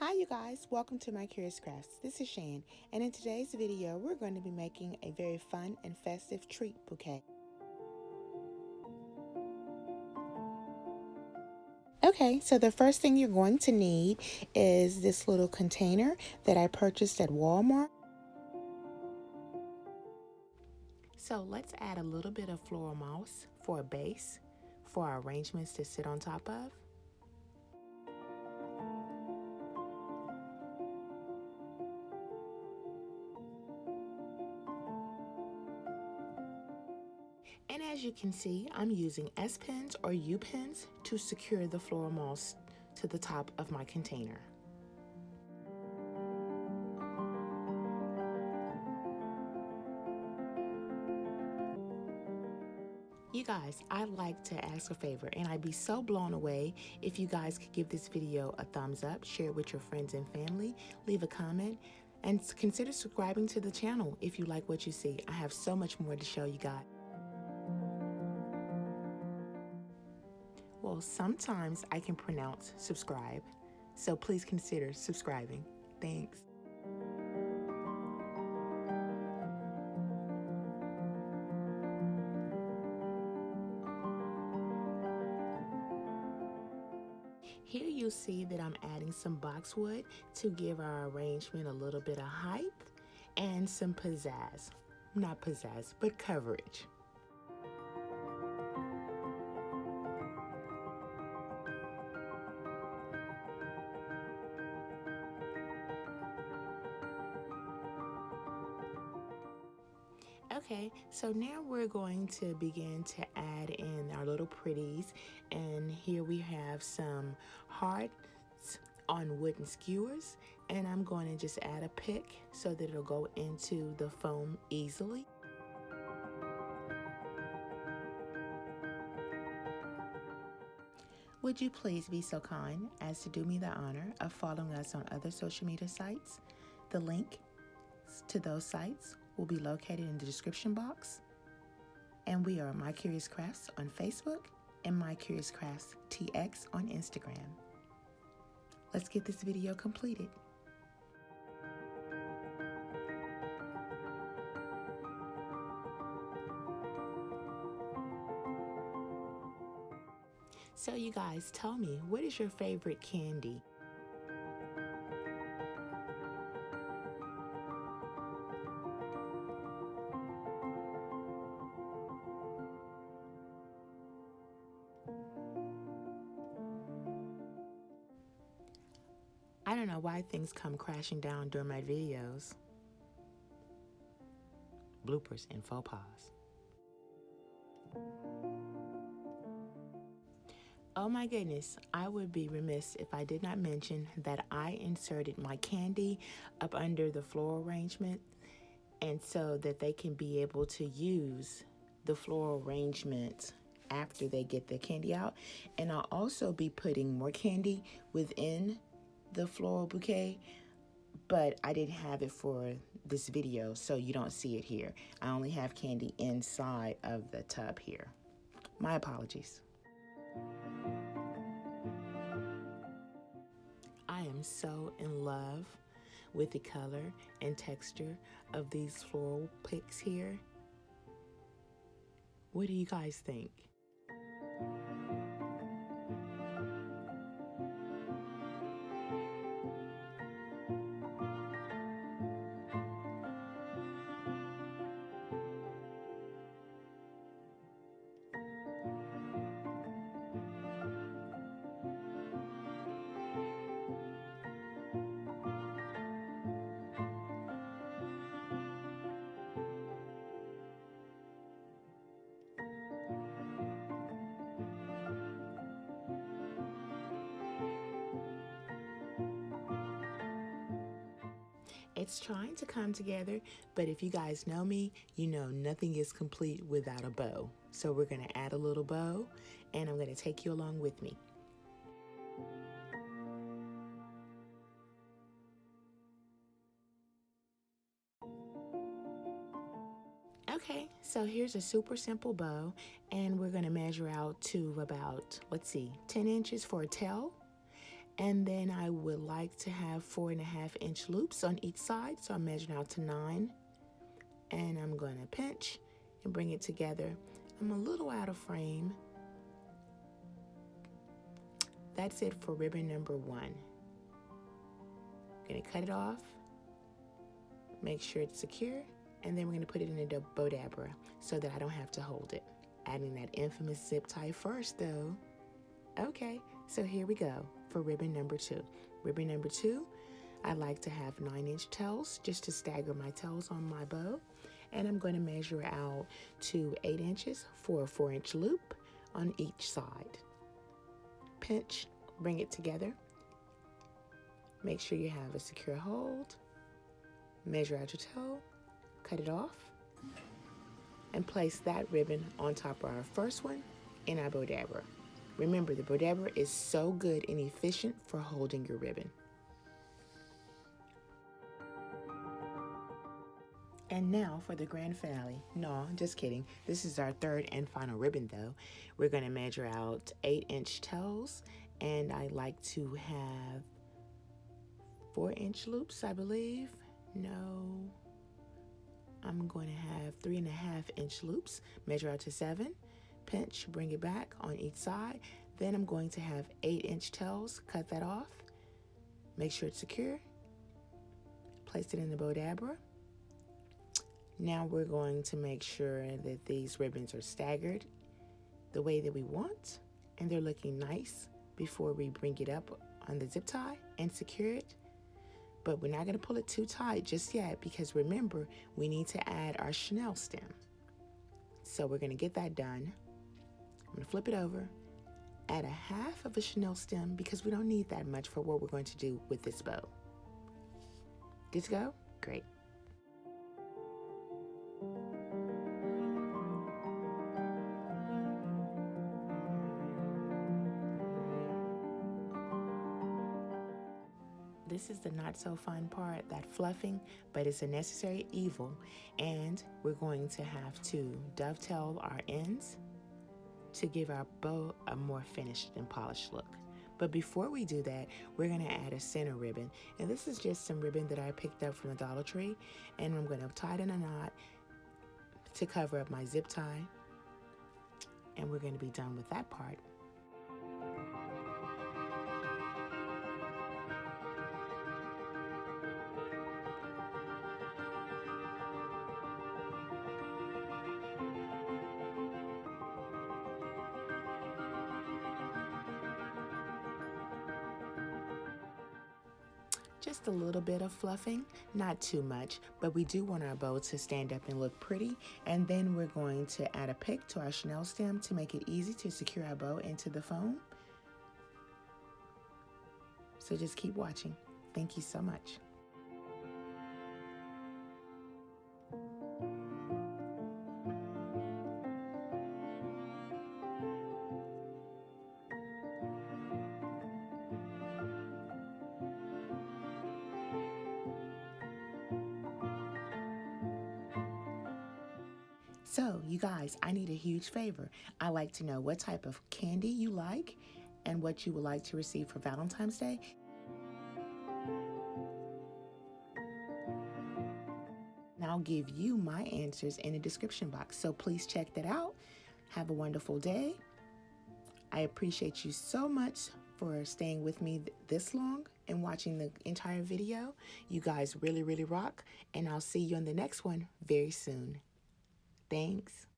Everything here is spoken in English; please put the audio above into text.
Hi you guys, welcome to my Curious Crafts. This is Shan, and in today's video we're going to be making a very fun and festive treat bouquet. Okay, so the first thing you're going to need is this little container that I purchased at Walmart. So let's add a little bit of floral moss for a base for our arrangements to sit on top of. And as you can see, I'm using S pens or U pens to secure the floral moss to the top of my container. You guys, I'd like to ask a favor, and I'd be so blown away if you guys could give this video a thumbs up, share it with your friends and family, leave a comment, and consider subscribing to the channel if you like what you see. I have so much more to show you guys. Well, sometimes I can pronounce subscribe, so please consider subscribing. Thanks. Here you'll see that I'm adding some boxwood to give our arrangement a little bit of height and some pizzazz. Not pizzazz, but coverage. Okay, so now we're going to begin to add in our little pretties, and here we have some hearts on wooden skewers, and I'm going to just add a pick so that it'll go into the foam easily. Would you please be so kind as to do me the honor of following us on other social media sites? The link to those sites will be located in the description box. And we are My Curious Crafts on Facebook and My Curious Crafts TX on Instagram. Let's get this video completed. So you guys, tell me, what is your favorite candy? I don't know why things come crashing down during my videos. Bloopers and faux pas. Oh my goodness, I would be remiss if I did not mention that I inserted my candy up under the floral arrangement, and so that they can be able to use the floral arrangement after they get the candy out. And I'll also be putting more candy within the floral bouquet, but I didn't have it for this video, so you don't see it here. I only have candy inside of the tub here. My apologies. I am so in love with the color and texture of these floral picks here. What do you guys think? It's trying to come together, but if you guys know me, you know nothing is complete without a bow. So we're going to add a little bow, and I'm going to take you along with me. Okay, so here's a super simple bow, and we're going to measure out to about, let's see, 10 inches for a tail, And then I would like to have 4.5-inch loops on each side. So I'm measuring out to 9. And I'm going to pinch and bring it together. I'm a little out of frame. That's it for ribbon number 1. I'm going to cut it off. Make sure it's secure. And then we're going to put it in a Bowdabra so that I don't have to hold it. Adding that infamous zip tie first though. Okay, so here we go for ribbon number 2. Ribbon number 2, I like to have 9-inch tails just to stagger my tails on my bow. And I'm going to measure out to 8 inches for a 4-inch loop on each side. Pinch, bring it together. Make sure you have a secure hold. Measure out your toe, cut it off, and place that ribbon on top of our first one in our Bowdabra. Remember, the Bowdabra is so good and efficient for holding your ribbon. And now for the grand finale. No, just kidding. This is our third and final ribbon though. We're going to measure out 8-inch tails, and I like to have 4-inch loops, I believe. No, I'm going to have 3.5-inch loops. Measure out to 7. Pinch, bring it back on each side. Then I'm going to have 8-inch tails. Cut that off. Make sure it's secure. Place it in the Bowdabra. Now we're going to make sure that these ribbons are staggered the way that we want, and they're looking nice before we bring it up on the zip tie and secure it. But we're not going to pull it too tight just yet because remember, we need to add our chenille stem. So we're going to get that done. I'm going to flip it over, add 1/2 of a chenille stem because we don't need that much for what we're going to do with this bow. Good to go? Great. This is the not so fun part, that fluffing, but it's a necessary evil, and we're going to have to dovetail our ends to give our bow a more finished and polished look. But before we do that, we're going to add a center ribbon, and this is just some ribbon that I picked up from the Dollar Tree, and I'm going to tie it in a knot to cover up my zip tie, and we're going to be done with that part. Just a little bit of fluffing, not too much, but we do want our bow to stand up and look pretty. And then we're going to add a pick to our chenille stem to make it easy to secure our bow into the foam. So just keep watching. Thank you so much. So, you guys, I need a huge favor. I like to know what type of candy you like and what you would like to receive for Valentine's Day. And I'll give you my answers in the description box. So please check that out. Have a wonderful day. I appreciate you so much for staying with me this long and watching the entire video. You guys really, really rock. And I'll see you on the next one very soon. Thanks.